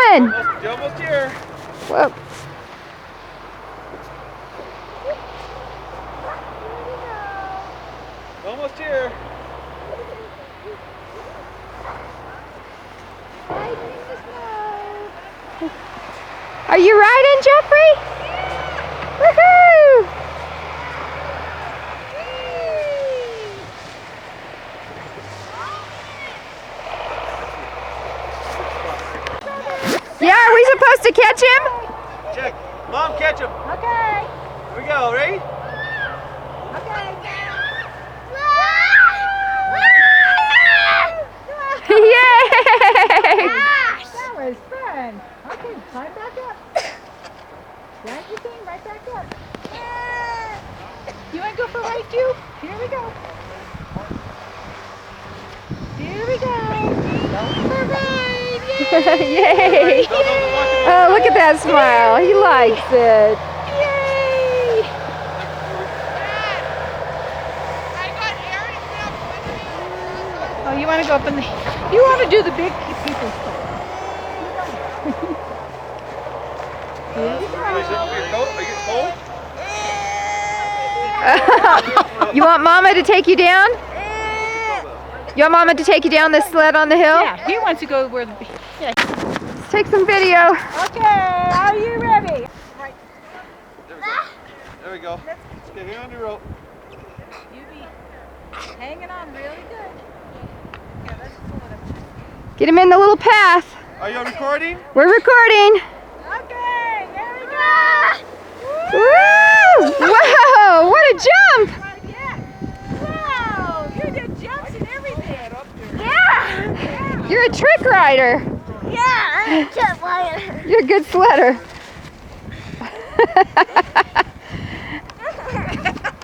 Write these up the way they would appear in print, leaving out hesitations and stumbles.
going? Almost here. Whoa. Almost here. Are you riding, Jeffrey? Woohoo! Yeah, are we supposed to catch him? Check. Mom, catch him. Okay. Here we go. Ready? Okay. Yay! That was fun. Okay, climb back up. Drag your thing right back up. You want to go for a ride too? Here we go. Here we go. Going for a ride. Yay! Oh, look at that smile. He likes it. Yay! Oh, you want to go up in the... You want to do the big people stuff. Here we go. You want Mama to take you down? You want Mama to take you down this sled on the hill? Yeah, he wants to go where the... Yeah. Let's take some video. Okay, are you ready? Right. There we go. Let's get here on the rope. You be hanging on really good. Yeah, let's pull it up. Get him in the little path. Are you recording? We're recording. Okay, there we go. Woo! Whoa! What a jump! Right, yeah. Wow, you did jumps and everything. Yeah! You're a trick rider. Yeah, I'm a jet rider. You're a good sledder.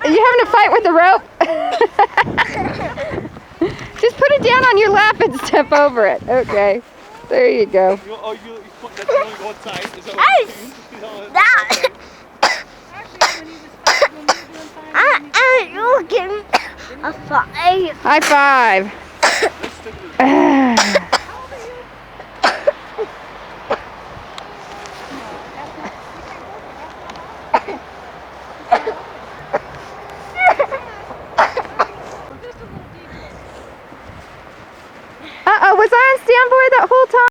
Are you having a fight with the rope? Just put it down on your lap and step over it. Okay. There you go. You that's only one side. Is that Ice! That! You give me a 5. High five. Let's stick to